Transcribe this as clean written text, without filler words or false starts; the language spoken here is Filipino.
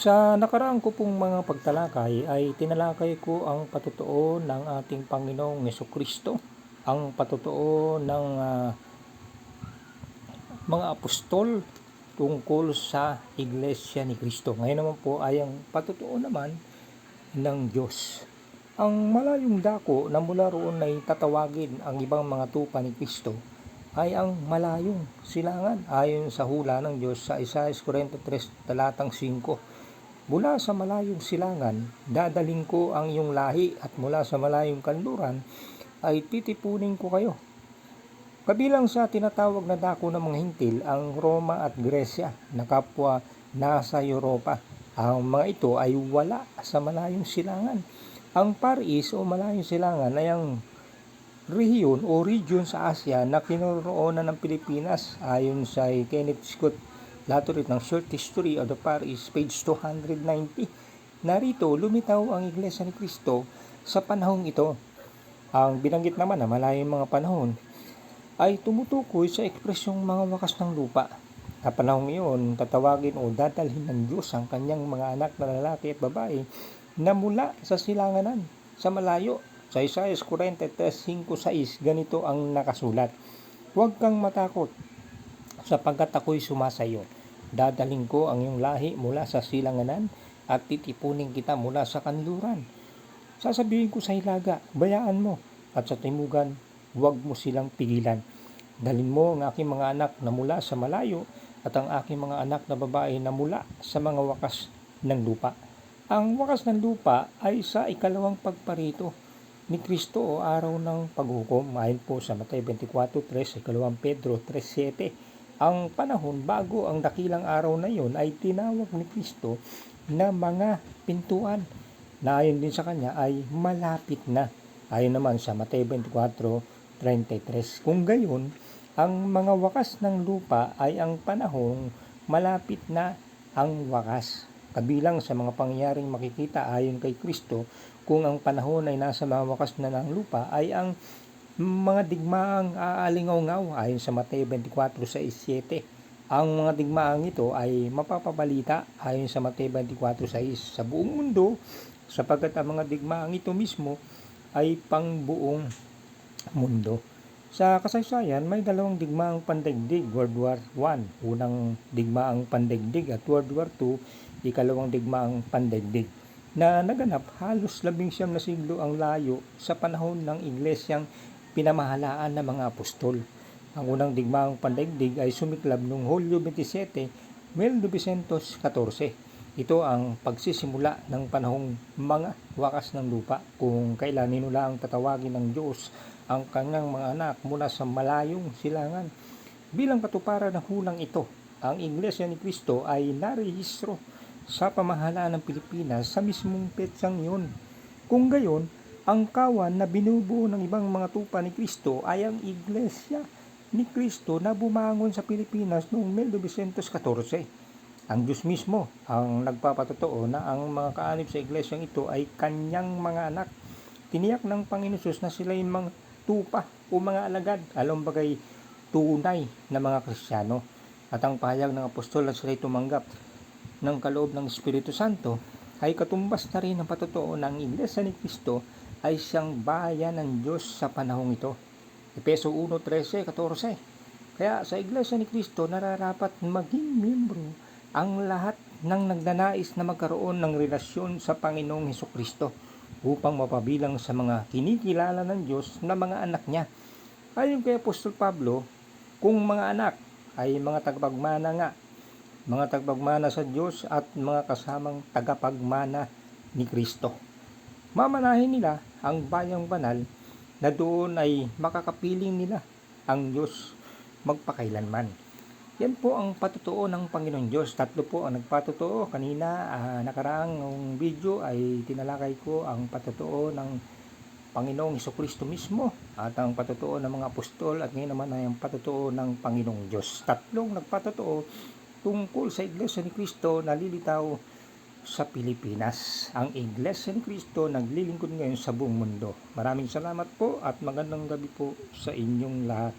Sa nakaraan ko pong mga pagtalakay ay tinalakay ko ang patotoo ng ating Panginoong Hesukristo, ang patotoo ng mga apostol tungkol sa Iglesia ni Kristo. Ngayon naman po ay ang patotoo naman ng Diyos. Ang malayong dako na mula roon ay tatawagin ang ibang mga tupa ni Kristo ay ang malayong silangan ayon sa hula ng Diyos sa Isaiah 43 talatang 5. Mula sa malayong silangan, dadaling ko ang iyong lahi at mula sa malayong kanluran ay titipunin ko kayo. Kabilang sa tinatawag na dako ng mga hintil ang Roma at Gresya na kapwa nasa Europa. Ang mga ito ay wala sa malayong silangan. Ang Far East o malayong silangan ay ang rehiyon o region sa Asia na kinaroroonan ng Pilipinas ayon sa Kenneth Scott Latorit ng Short History of the Far East, page 290. Narito, lumitaw ang Iglesia ni Cristo sa panahong ito. Ang binanggit naman na malayong mga panahon ay tumutukoy sa ekspresyong mga wakas ng lupa. Sa panahong iyon, tatawagin o dadalhin ng Diyos ang kanyang mga anak na lalaki at babae na mula sa silanganan, sa malayo. Sa Isaiah 43:5-6, ganito ang nakasulat: "Huwag kang matakot, sapagkat ako'y sumasayo. Dadaling ko ang iyong lahi mula sa silanganan at titipunin kita mula sa kanluran. Sasabihin ko sa hilaga, bayaan mo, at sa timugan, huwag mo silang pigilan. Dalhin mo ang aking mga anak na mula sa malayo at ang aking mga anak na babae na mula sa mga wakas ng lupa." Ang wakas ng lupa ay sa ikalawang pagparito ni Kristo o araw ng paghukom, ayon po sa Mateo 24:3, 2 Pedro 3:7. Ang panahon bago ang dakilang araw na iyon ay tinawag ni Kristo na mga pintuan, na ayon din sa kanya ay malapit na, ayon naman sa Mateo 24:33. Kung gayon, ang mga wakas ng lupa ay ang panahong malapit na ang wakas. Kabilang sa mga pangyayaring makikita ayon kay Kristo kung ang panahon ay nasa mga wakas na ng lupa ay ang mga digmaang aalingaw-ngaw ayon sa Mateo 24:6-7. Ang mga digmaang ito ay mapapabalita ayon sa Mateo 24:6 sa buong mundo, sapagkat ang mga digmaang ito mismo ay pangbuong mundo. Sa kasaysayan, may dalawang digmaang pandaigdig: World War I, unang digmaang pandaigdig, at World War II, ikalawang digmaang pandaigdig, na naganap halos 19 na siglo ang layo sa panahon ng iglesyang pinamahalaan ng mga apostol. Ang unang digmaang pandaigdig ay sumiklab noong Hulyo 27, 1914. Ito ang pagsisimula ng panahong mga wakas ng lupa, kung kailan ninulang tatawagin ng Diyos ang kanyang mga anak mula sa malayong silangan. Bilang katuparan ng hulang ito, ang Iglesia ni Cristo ay narehistro sa pamahalaan ng Pilipinas sa mismong petsang yun. Kung gayon, ang kawan na binubuo ng ibang mga tupa ni Cristo ay ang Iglesia ni Cristo na bumangon sa Pilipinas noong 1914. Ang Diyos mismo ang nagpapatotoo na ang mga kaanib sa iglesyang ito ay kanyang mga anak. Tiniyak ng Panginoon Jesus na sila yung mga tupa o mga alagad, alumbagay tunay na mga Kristiyano. At ang pahayag ng apostol na sila'y tumanggap ng kaloob ng Espiritu Santo ay katumbas na rin ang patotoo na ang Iglesia ni Cristo ay siyang bayan ng Diyos sa panahong ito. Efeso 1:13-14. Kaya sa Iglesia ni Cristo nararapat maging miyembro ang lahat ng nagnanais na magkaroon ng relasyon sa Panginoong Hesukristo upang mapabilang sa mga kinikilala ng Diyos na mga anak niya. Ayon kay Apostol Pablo, kung mga anak ay mga tagapagmana nga, mga tagapagmana sa Diyos at mga kasamang tagapagmana ni Kristo. Mamanahin nila ang bayang banal na doon ay makakapiling nila ang Diyos magpakailanman. Yan po ang patotoo ng Panginoon Diyos. Tatlo po ang nagpatotoo. Kanina, nakaraang video ay tinalakay ko ang patotoo ng Panginoong Hesukristo mismo at ang patotoo ng mga apostol, at ngayon naman ay ang patotoo ng Panginoong Diyos. Tatlong nagpatotoo tungkol sa Iglesia ni Cristo na lilitaw sa Pilipinas. Ang Iglesia ni Cristo naglilingkod ngayon sa buong mundo. Maraming salamat po at magandang gabi po sa inyong lahat.